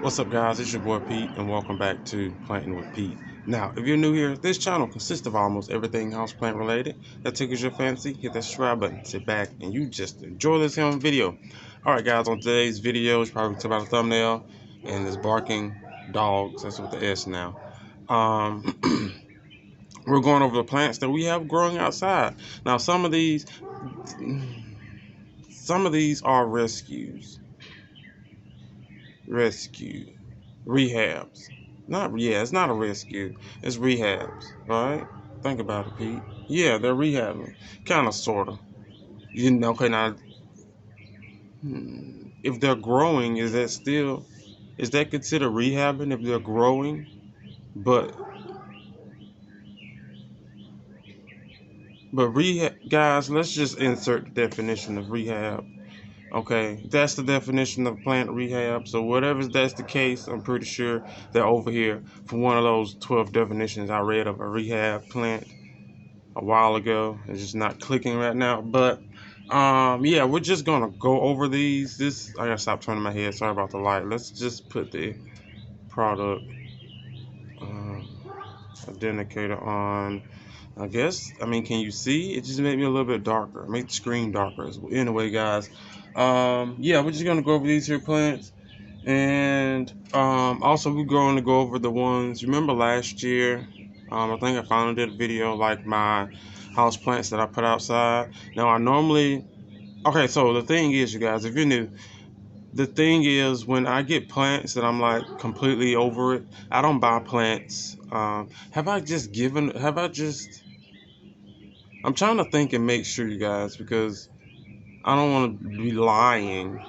What's up, guys? It's your boy Pete, and welcome back to Planting with Pete. Now, if you're new here, this channel consists of almost everything houseplant related that tickles your fancy. Hit that subscribe button, sit back, and you just enjoy this video. Alright, guys, on today's video, you probably tell by the thumbnail, and this barking dogs, that's with the S now. We're going over the plants that we have growing outside. Now, some of these are rescues. Rehabs. It's not a rescue. It's rehabs, right? Think about it, Pete. Yeah, they're rehabbing. Kind of, sort of. You know, okay, now, if they're growing, is that considered rehabbing if they're growing? But rehab, guys, let's just insert the definition of rehab. Okay, that's the definition of plant rehab. So whatever that's the case, I'm pretty sure they're over here for one of those 12 definitions I read of a rehab plant a while ago. It's just not clicking right now. But yeah, we're just gonna go over these. I gotta stop turning my head. Sorry about the light. Let's just put the product identifier on. I mean, can you see? It just made me a little bit darker. Make the screen darker. Anyway, guys, yeah, we're just gonna go over these here plants, and also we're going to go over the ones. Remember last year? I think I finally did a video like my house plants that I put outside. Now okay. So the thing is, you guys, if you're new, the thing is, when I get plants that I'm like completely over it, I don't buy plants. I'm trying to think and make sure, you guys, because I don't want to be lying.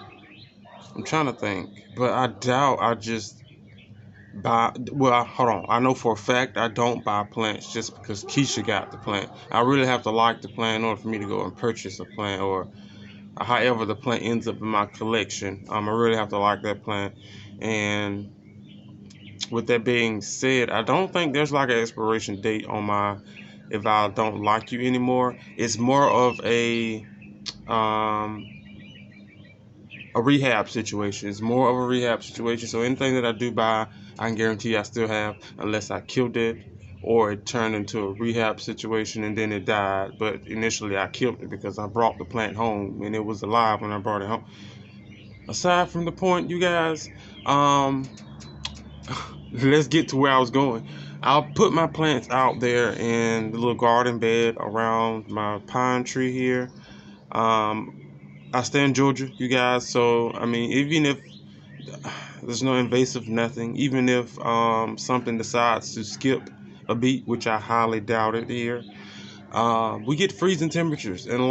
I'm trying to think, but I doubt I just buy. Well, hold on. I know for a fact I don't buy plants just because Keisha got the plant. I really have to like the plant in order for me to go and purchase a plant, or however the plant ends up in my collection. I really have to like that plant. And with that being said, I don't think there's like an expiration date on my if I don't like you anymore. It's more of a rehab situation. It's more of a rehab situation. So anything that I do buy, I can guarantee I still have, unless I killed it or it turned into a rehab situation and then it died. But initially I killed it because I brought the plant home and it was alive when I brought it home. Aside from the point, you guys, let's get to where I was going. I'll put my plants out there in the little garden bed around my pine tree here. I stay in Georgia, you guys, so I mean, even if there's no invasive nothing, even if something decides to skip a beat, which I highly doubt it here, we get freezing temperatures and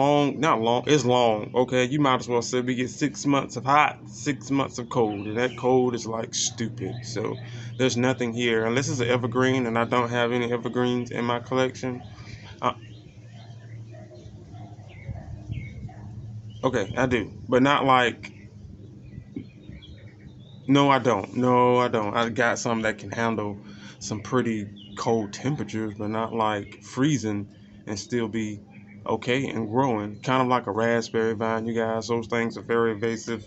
it's long, okay? You might as well say we get 6 months of hot, 6 months of cold, and that cold is like stupid. So there's nothing here, unless it's an evergreen, and I don't have any evergreens in my collection. Okay, I do, but not like, no, I don't. No, I don't. I got some that can handle some pretty cold temperatures, but not like freezing and still be okay and growing. Kind of like a raspberry vine, you guys. Those things are very invasive,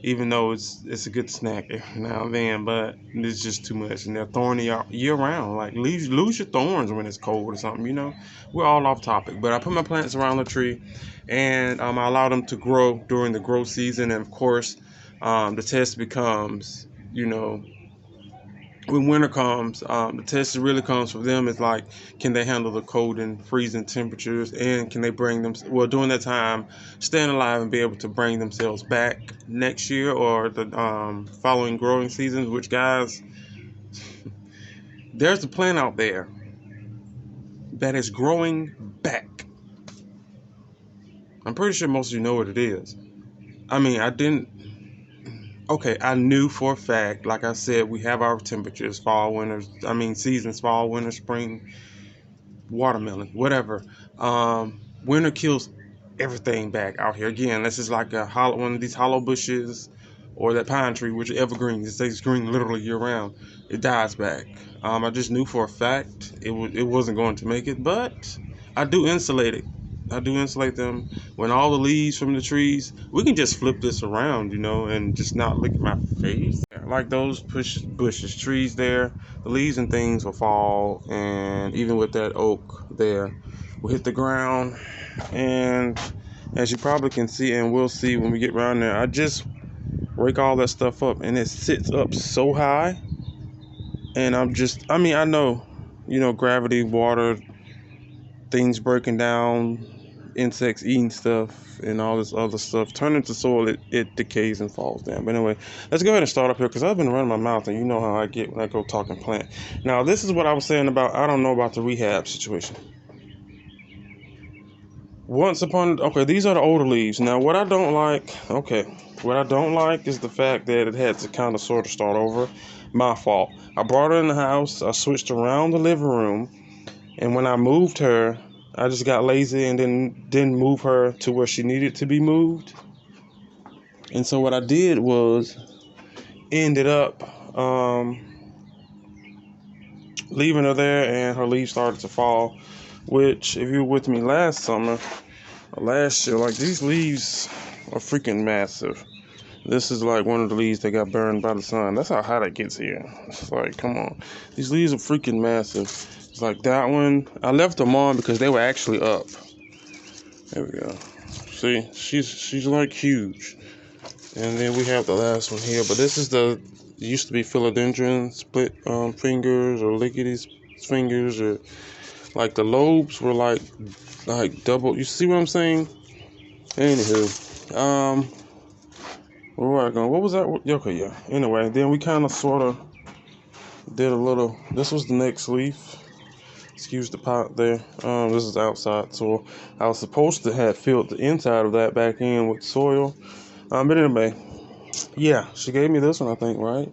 even though it's a good snack every now and then, but it's just too much. And they're thorny year round. Like, lose your thorns when it's cold or something, you know? We're all off topic. But I put my plants around the tree, and I allow them to grow during the grow season. And, of course, the test becomes, you know, when winter comes, the test really comes for them is like, can they handle the cold and freezing temperatures, and can they during that time, staying alive and be able to bring themselves back next year or the following growing seasons. Which, guys, there's a plant out there that is growing back. I'm pretty sure most of you know what it is. I mean, Okay, I knew for a fact, like I said, we have our temperatures, seasons, fall, winter, spring, watermelon, whatever. Winter kills everything back out here. Again, this is like one of these hollow bushes or that pine tree, which are evergreens. It stays green literally year round. It dies back. I just knew for a fact it wasn't going to make it, but I do insulate it. I do insulate them. When all the leaves from the trees, we can just flip this around, you know, and just not look at my face. Like those bushes, trees there, the leaves and things will fall, and even with that oak there, will hit the ground. And as you probably can see, and we'll see when we get around there, I just rake all that stuff up, and it sits up so high. And I mean, I know, you know, gravity, water, things breaking down, insects eating stuff, and all this other stuff turn into soil. It decays and falls down. But anyway, let's go ahead and start up here, because I've been running my mouth, and you know how I get when I go talking plant. Now, this is what I was saying about, I don't know about the rehab situation. Okay, these are the older leaves. Now, what I don't like, is the fact that it had to kind of sort of start over. My fault. I brought her in the house, I switched around the living room, and when I moved her, I just got lazy and didn't move her to where she needed to be moved. And so what I did was ended up leaving her there, and her leaves started to fall, which, if you were with me last year, like, these leaves are freaking massive. This is like one of the leaves that got burned by the sun. That's how hot it gets here. It's like, come on. These leaves are freaking massive. It's like that one. I left them on because they were actually up. There we go. See, she's like huge. And then we have the last one here. But this is it used to be Philodendron, split fingers, or lickety fingers, or like the lobes were like double. You see what I'm saying? Anywho, where were I going? What was that? Okay, yeah. Anyway, then we kind of sort of did a little. This was the next leaf. Excuse the pot there. This is outside soil. I was supposed to have filled the inside of that back in with soil. But anyway, yeah, she gave me this one, I think, right?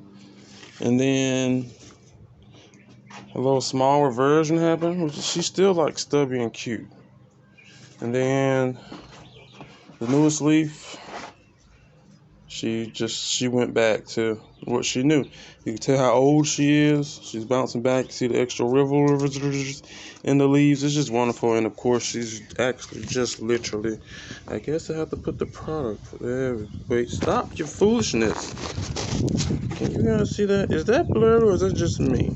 And then a little smaller version happened, which she's still like stubby and cute. And then the newest leaf, she went back to what she knew. You can tell how old she is. She's bouncing back. You see the extra rivers in the leaves. It's just wonderful. And of course, she's actually just literally, I guess I have to put the product there. Wait, stop your foolishness. Can you guys see that? Is that blurred, or is that just me?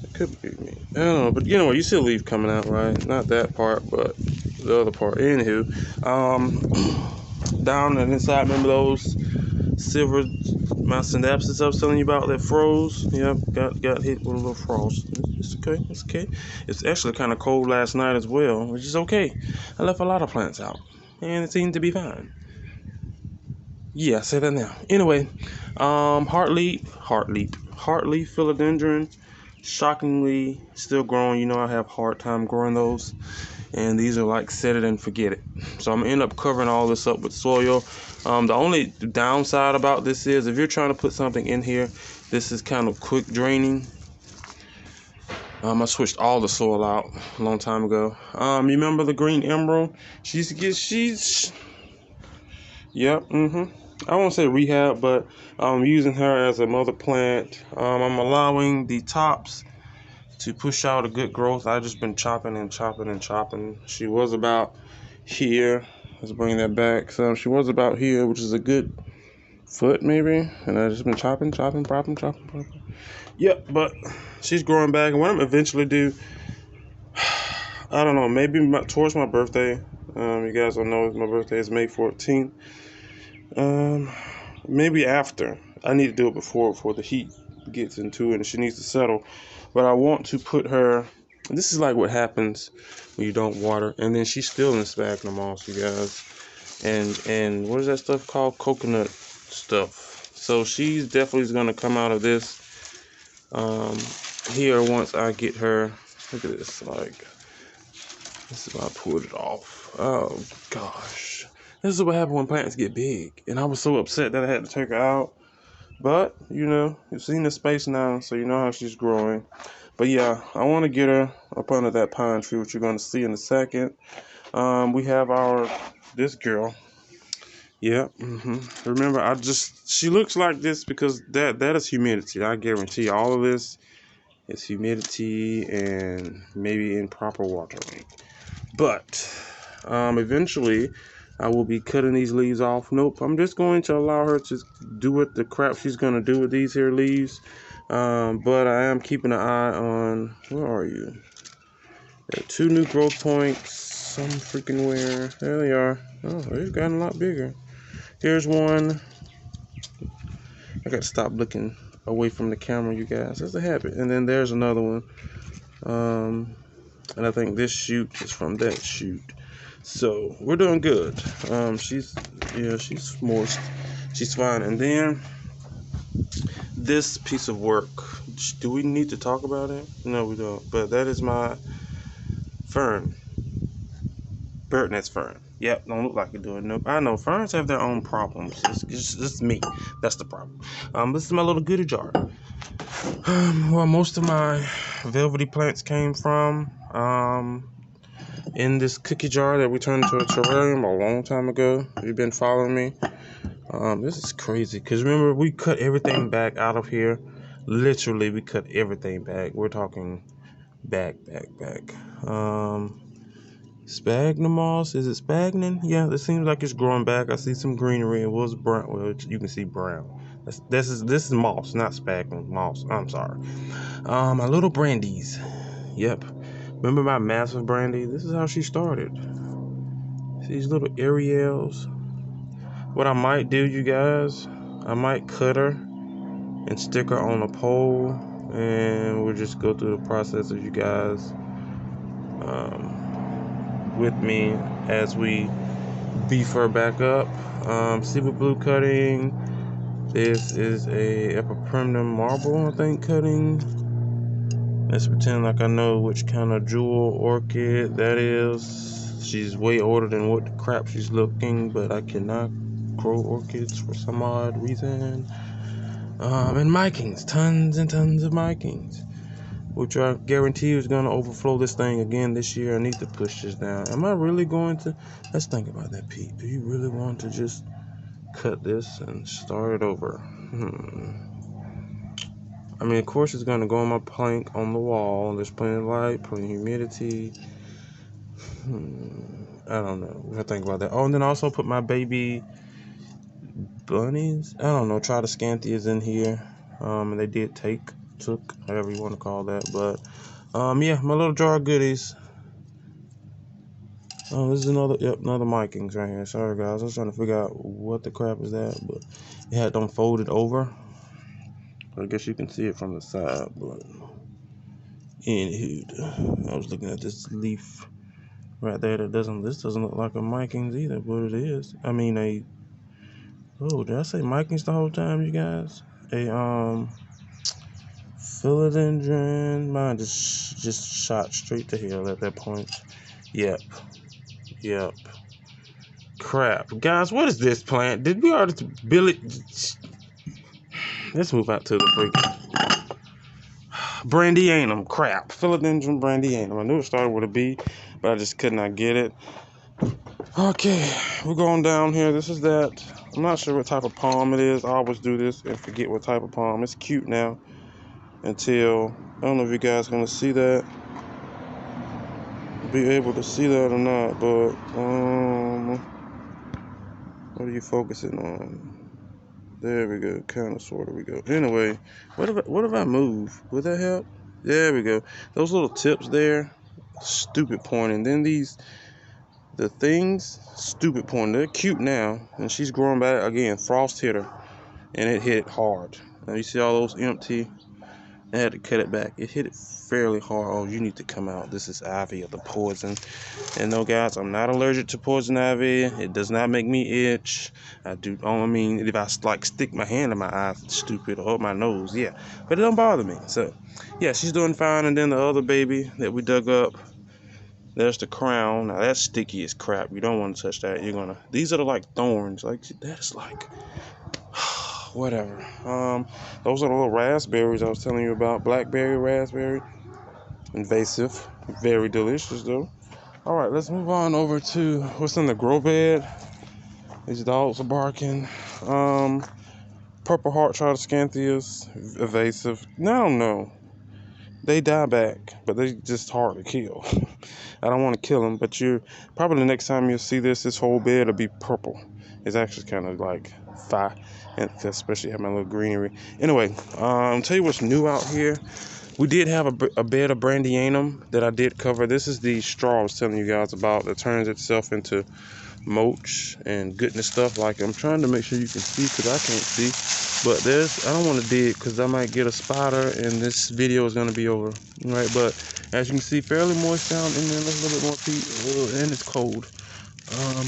It could be me. I don't know, but you know what? You see the leaf coming out, right? Not that part, but the other part. Anywho, down and inside, remember those silver, my synapses I was telling you about that froze? Yep, got hit with a little frost. It's okay. It's actually kind of cold last night as well, which is okay. I left a lot of plants out, and it seemed to be fine. Yeah, say that now. Anyway, heartleaf philodendron, shockingly still growing. You know, I have a hard time growing those. And these are like set it and forget it. So I'm gonna end up covering all this up with soil. The only downside about this is if you're trying to put something in here, this is kind of quick draining. I switched all the soil out a long time ago. You remember the green emerald? Yep, I won't say rehab, but I'm using her as a mother plant. I'm allowing the tops to push out a good growth. I just been chopping and chopping and chopping. She was about here. Let's bring that back. So she was about here, which is a good foot maybe. And I just been chopping. Yep, but she's growing back. And what I'm eventually do, I don't know, maybe towards my birthday. You guys don't know my birthday is May 14th. Maybe after. I need to do it before the heat gets into it and she needs to settle. But I want to put her. This is like what happens when you don't water, and then she's still in sphagnum moss, you guys. And what is that stuff called? Coconut stuff. So she's definitely gonna come out of this here once I get her. Look at this, like this is why I pulled it off. Oh gosh, this is what happens when plants get big, and I was so upset that I had to take her out. But, you know, you've seen the space now, so you know how she's growing. But yeah, I want to get her up under that pine tree, which you're going to see in a second. We have this girl. Yeah, Remember, she looks like this because that is humidity. I guarantee all of this is humidity and maybe improper watering. But eventually I will be cutting these leaves off. Nope, I'm just going to allow her to do what the crap she's gonna do with these here leaves. But I am keeping an eye on, where are you? There are 2 new growth points. Some freaking where. There they are. Oh, they've gotten a lot bigger. Here's one. I gotta stop looking away from the camera, you guys. That's a habit. And then there's another one. And I think this shoot is from that shoot. So we're doing good. She's moist. She's fine. And then this piece of work. Do we need to talk about it? No, we don't. But that is my fern. Bird nest fern. Yep, don't look like it doing. Nope. I know ferns have their own problems. It's just me. That's the problem. This is my little goodie jar. Well, most of my velvety plants came from in this cookie jar that we turned into a terrarium a long time ago. If you've been following me, this is crazy because remember we cut everything back out of here. Literally, we cut everything back. We're talking back. Sphagnum moss, is it sphagnum? Yeah, it seems like it's growing back. I see some greenery. It was brown. Well, you can see brown. This is moss, not sphagnum moss. I'm sorry. My little brandies. Yep. Remember my massive brandy? This is how she started. These little Ariels. What I might do, you guys, I might cut her and stick her on a pole, and we'll just go through the process of you guys with me as we beef her back up. Silver blue cutting. This is a Epiprimnum marble, I think, cutting. Let's pretend like I know which kind of jewel orchid that is. She's way older than what the crap she's looking, but I cannot grow orchids for some odd reason. And micings, tons and tons of micings, which I guarantee is going to overflow this thing again this year. I need to push this down. Am I really going to? Let's think about that, Pete. Do you really want to just cut this and start it over? I mean, of course, it's going to go on my plank on the wall. There's plenty of light, plenty of humidity. I don't know what I think about that. Oh, and then I also put my baby bunnies. I don't know, Tridoscanthia in here. And they did took, however you want to call that. But, yeah, my little jar of goodies. Oh, this is another micings right here. Sorry, guys. I was trying to figure out what the crap is that. But it had them folded over. I guess you can see it from the side, but anywho, I was looking at this leaf right there this doesn't look like a micings either, but it is. I mean did I say micings the whole time, you guys? A Philodendron. Mine just shot straight to hell at that point. Yep. Crap. Guys, what is this plant? Did we already build it? Let's move out to the freaking Brandianum. Crap. Philodendron Brandianum. I knew it started with a B, but I just could not get it. Okay, we're going down here. This is that. I'm not sure what type of palm it is. I always do this and forget what type of palm. It's cute now until, I don't know if you guys are going to see that. Be able to see that or not, but, what are you focusing on? There we go. Kind of, sort of, we go. Anyway, what if I move? Would that help? There we go. Those little tips there, stupid pointing. Then the things, stupid pointing. They're cute now, and she's growing back again. Frost hit her, and it hit it hard. Now you see all those empty. I had to cut it back. It hit it fairly hard. Oh, you need to come out. This is ivy of the poison. And no, guys, I'm not allergic to poison ivy. It does not make me itch. I mean, if I like stick my hand in my eyes, it's stupid, or my nose, yeah. But it don't bother me. So, yeah, she's doing fine. And then the other baby that we dug up, there's the crown. Now that's sticky as crap. You don't want to touch that. These are like thorns. Like that's like whatever. Those are the little raspberries I was telling you about. Blackberry, raspberry. Invasive. Very delicious though. Alright, let's move on over to what's in the grow bed. These dogs are barking. Purple heart Tridoscanthus. Evasive. No, I don't know. they die back, but they just hard to kill. I don't want to kill them, but you're probably the next time you'll see this whole bed will be purple. It's actually kind of like fire, and especially have my little greenery. Anyway, tell you what's new out here. We did have a bed of brandianum that I did cover. This is the straw I was telling you guys about that turns itself into mulch and goodness stuff. Like, I'm trying to make sure you can see because I can't see. But I don't want to dig because I might get a spider and this video is going to be over. Right, but as you can see, fairly moist down in there. Let's a little bit more, Pete. And it's cold.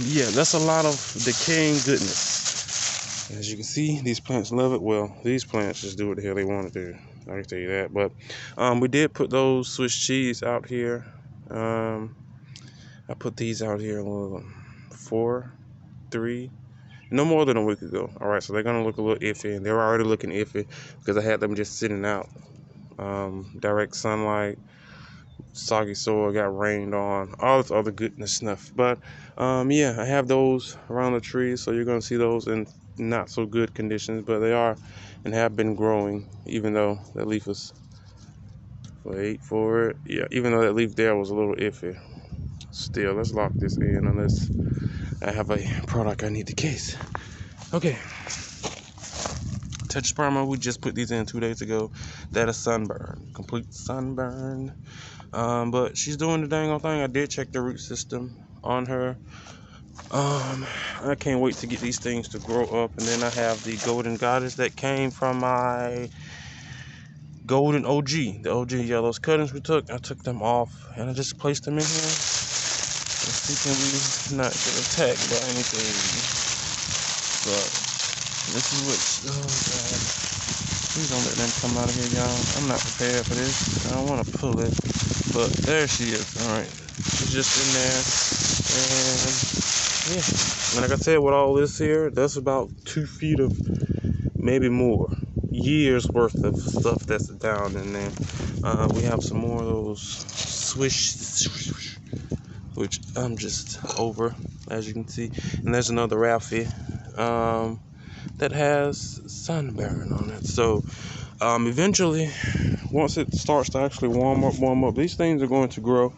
Yeah, that's a lot of decaying goodness. As you can see, these plants love it. Well, these plants just do what the hell they want to do. I can tell you that. But we did put those Swiss cheese out here. I put these out here 3, no more than a week ago. All right, so they're gonna look a little iffy, and they're already looking iffy because I had them just sitting out. Direct sunlight, soggy soil, got rained on, all this other goodness stuff. But yeah, I have those around the trees, so you're gonna see those in not so good conditions, but they are and have been growing, even though that leaf was, wait for it, yeah, even though that leaf there was a little iffy. Still, let's lock this in unless I have a product I need to case. Okay. Tetrasperma, we just put these in 2 days ago. That is sunburn, complete sunburn. But she's doing the dang old thing. I did check the root system on her. I can't wait to get these things to grow up. And then I have the golden goddess that came from my golden OG. The OG, yeah, those cuttings we took, I took them off and I just placed them in here. Let's see, can we not get attacked by anything? But this is what, oh God. Please don't let them come out of here, y'all. I'm not prepared for this. I don't want to pull it. But there she is. Alright. She's just in there. And yeah. And like I said, with all this here, that's about 2 feet of maybe more years worth of stuff that's down in there. We have some more of those swish, which I'm just over, as you can see. And there's another Ralphie that has sunburn on it. So eventually, once it starts to actually warm up, these things are going to grow.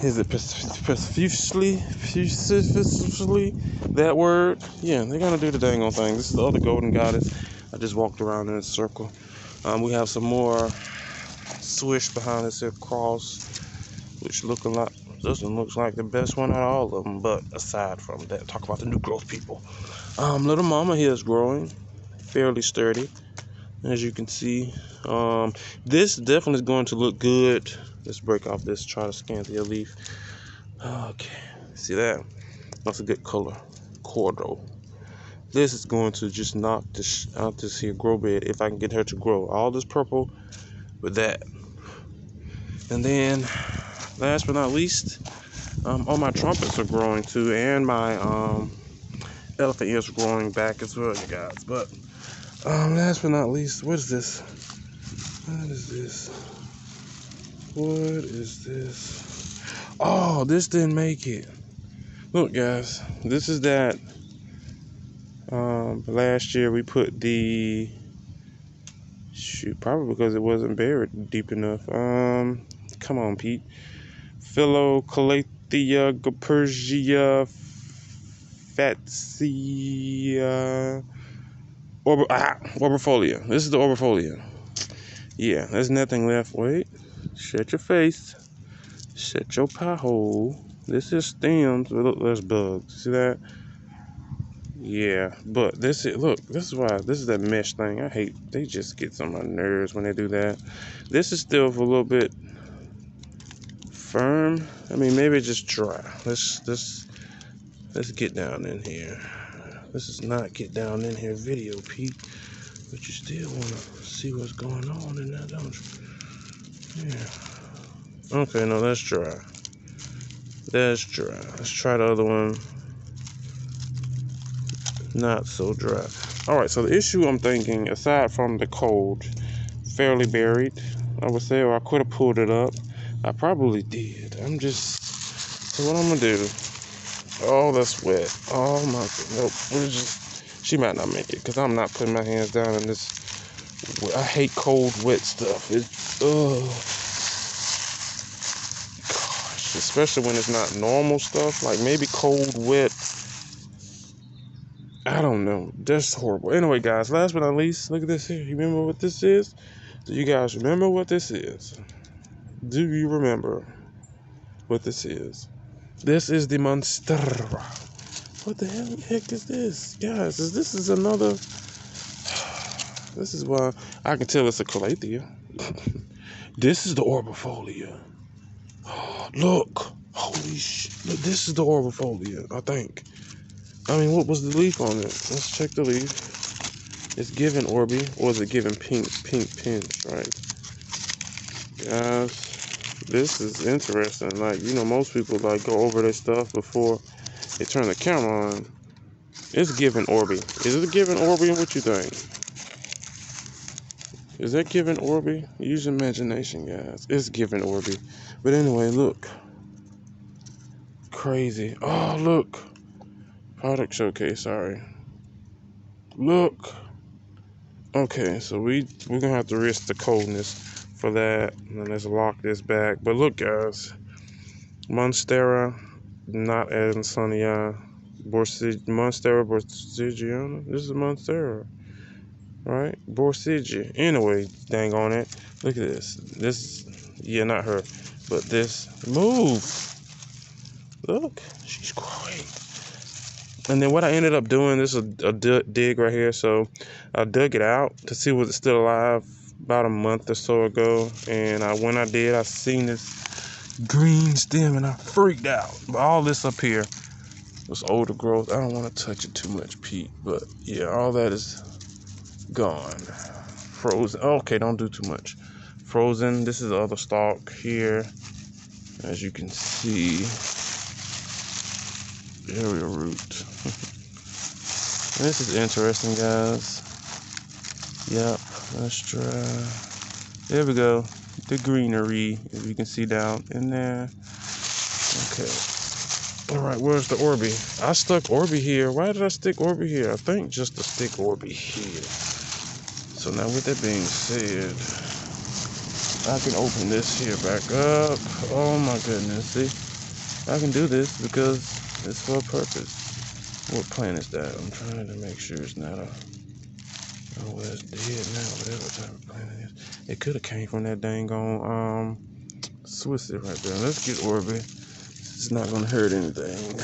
Is it profusely? That word? Yeah, they're gonna do the dang old thing. This is the other golden goddess. I just walked around in a circle. We have some more swish behind this here cross, which look a lot. This one looks like the best one out of all of them. But aside from that, talk about the new growth people. Little mama here is growing, fairly sturdy, as you can see. This definitely is going to look good. Let's break off this, try to scan the leaf. Okay, see that? That's a good color, cordo. This is going to just knock this out this here grow bed if I can get her to grow. All this purple with that. And then, last but not least, all my trumpets are growing too, and my elephant ears are growing back as well, you guys. But last but not least, what is this? What is this? What is this? Oh, this didn't make it. Look, guys, this is that. Last year we put the probably because it wasn't buried deep enough. Come on, Pete. Philocalathea Gopergia Fatsia Orbifolia. This is the Orbifolia. Yeah, there's nothing left. Wait, shut your face. Shut your pie hole. This is stems. Look, there's bugs. See that? Yeah, but this is, look, this is why, this is that mesh thing. I hate, they just get on my nerves when they do that. This is still a little bit firm. I mean, maybe just dry. Let's get down in here. This is not get down in here video, Pete. But you still want to see what's going on in there, don't you? Yeah. Okay, no, that's dry. That's dry. Let's try the other one. Not so dry. All right, so the issue I'm thinking, aside from the cold, fairly buried, I would say, or I could have pulled it up. I probably did. So what I'm gonna do? Oh, that's wet. Oh my God. Nope. She might not make it because I'm not putting my hands down in this I hate cold, wet stuff. Gosh, especially when it's not normal stuff, like maybe cold, wet. I don't know. That's horrible. Anyway, guys, last but not least, look at this here. You remember what this is? Do you guys remember what this is? Do you remember what this is? This is the Monstera. What the heck is this? Guys, this is another... This is why I can tell it's a calathea. This is the orbifolia. Look. Holy shit. Look, this is the orbifolia, I think. I mean, what was the leaf on it? Let's check the leaf. It's giving Orby, or is it giving pink pinch, right? Guys, this is interesting. Like, you know, most people like go over their stuff before they turn the camera on. It's giving Orby. Is it giving Orby? What you think? Is that giving Orby? Use your imagination, guys. It's giving Orby. But anyway, look. Crazy. Oh, look. Product showcase, sorry. Look. Okay, so we're gonna have to risk the coldness for that. And then let's lock this back. But look, guys. Monstera, not Ansonia. Monstera borsigiana. This is Monstera. Right? Borsigia. Anyway, dang on it. Look at this. This, yeah, not her. But this. Move. Look. She's great. And then what I ended up doing, this is a dig right here. So I dug it out to see was it still alive about a month or so ago. And when I did, I seen this green stem and I freaked out. But all this up here was older growth. I don't want to touch it too much, Pete. But yeah, all that is gone. Frozen. Okay, don't do too much. Frozen. This is the other stalk here. As you can see. Area root. This is interesting, guys. Yep, let's try. There we go. The greenery, if you can see down in there. Okay. Alright, where's the Orby? I stuck Orby here. Why did I stick Orby here? I think just to stick Orby here. So now with that being said, I can open this here back up. Oh my goodness. See? I can do this because it's for a purpose. What plant is that? I'm trying to make sure it's not a... Oh, well, it's dead now, whatever type of plant it is. It could have came from that dang on Swissy right there. Let's get Orby. It's not going to hurt anything.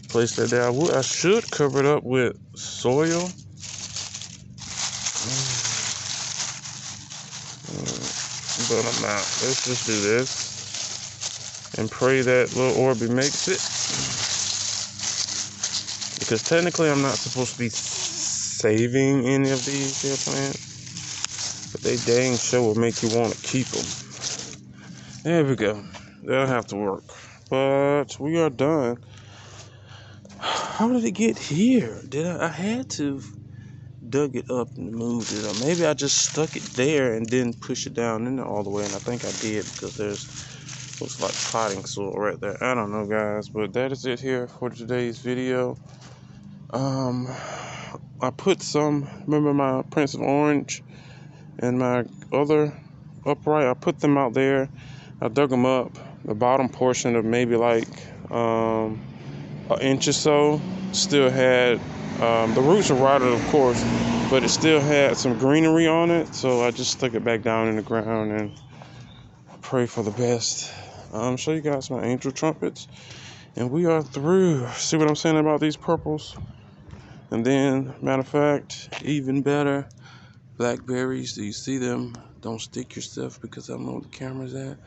Place that there. I should cover it up with soil. But I'm not. Let's just do this. And pray that little Orby makes it. Because technically I'm not supposed to be saving any of these here plants. But they dang sure will make you want to keep them. There we go. That'll have to work. But we are done. How did it get here? I had to dug it up and moved it. Or maybe I just stuck it there and didn't push it down in there all the way. And I think I did because there's looks like potting soil right there. I don't know, guys. But that is it here for today's video. I put some, remember my Prince of Orange and my other upright, I put them out there. I dug them up. The bottom portion of maybe like an inch or so still had, the roots are rotted of course, but it still had some greenery on it. So I just stuck it back down in the ground and pray for the best. Show you guys my angel trumpets. And we are through. See what I'm saying about these purples? And then, matter of fact, even better, blackberries. Do you see them? Don't stick yourself because I don't know where the camera's at.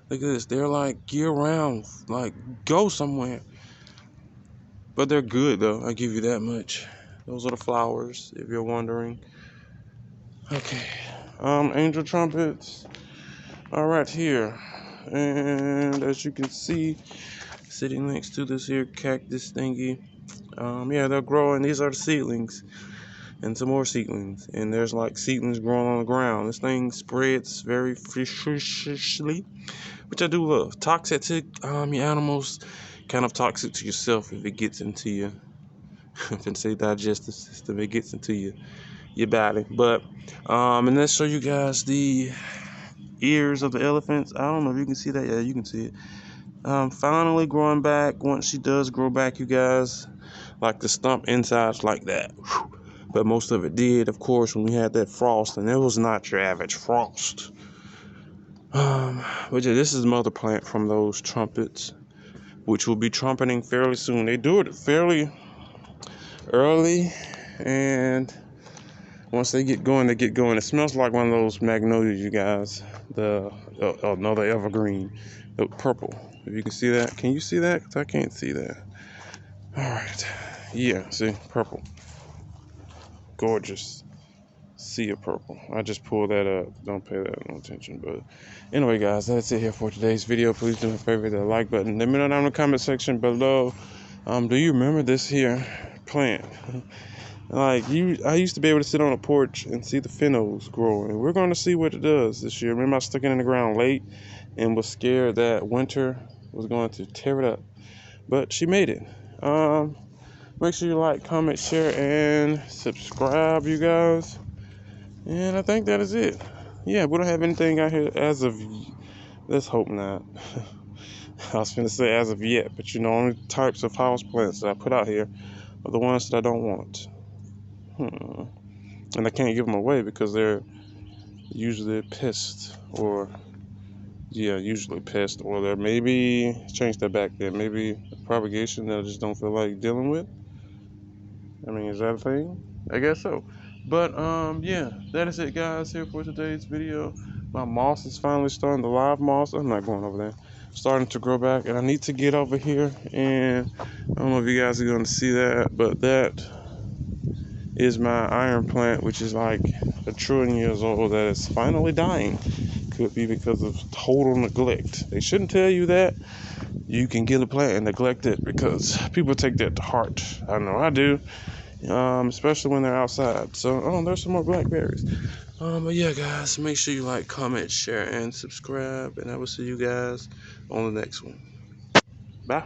Look at this. They're like year round. Like, go somewhere. But they're good, though. I give you that much. Those are the flowers, if you're wondering. Okay. Angel trumpets are right here. And as you can see, sitting next to this here cactus thingy. Yeah, they're growing. These are the seedlings. And some more seedlings. And there's like seedlings growing on the ground. This thing spreads very freakishly, which I do love. Toxic to your animals, kind of toxic to yourself if it gets into you. If it's a digestive system, it gets into your your body. But and let's show you guys the ears of the elephants. I don't know if you can see that. Yeah, you can see it. Finally growing back. Once she does grow back, you guys, like the stump inside's like that. Whew. But most of it did, of course, when we had that frost, and it was not your average frost. But yeah, this is mother plant from those trumpets, which will be trumpeting fairly soon. They do it fairly early, and once they get going, they get going. It smells like one of those magnolias, you guys. The another evergreen, the purple. If you can see that, can you see that? 'Cause I can't see that. All right, yeah, see, purple, gorgeous. Sea of purple. I just pulled that up. Don't pay that no attention. But anyway, guys, that's it here for today's video. Please do me a favor, hit that like button. Let me know down in the comment section below. Do you remember this here plant? I used to be able to sit on a porch and see the phenols growing. We're going to see what it does this year. Remember, I stuck it in the ground late and was scared that winter was going to tear it up. But she made it. Make sure you like, comment, share, and subscribe, you guys. And I think that is it. Yeah, we don't have anything out here as of, let's hope not. I was going to say as of yet, but you know, only types of house plants that I put out here are the ones that I don't want. And I can't give them away because they're usually pest, or usually pest, or they're maybe, change that back there, maybe propagation that I just don't feel like dealing with. I mean, is that a thing? I guess so. But yeah, that is it, guys, here for today's video. My moss is finally starting, the live moss, I'm not going over there, starting to grow back, and I need to get over here, and I don't know if you guys are going to see that, but that is my iron plant, which is like 1 trillion years old, that is finally dying. Could be because of total neglect. They shouldn't tell you that you can get a plant and neglect it, because people take that to heart. I know I do. Especially when they're outside. So, there's some more blackberries. But yeah, guys, make sure you like, comment, share, and subscribe, and I will see you guys on the next one. Bye.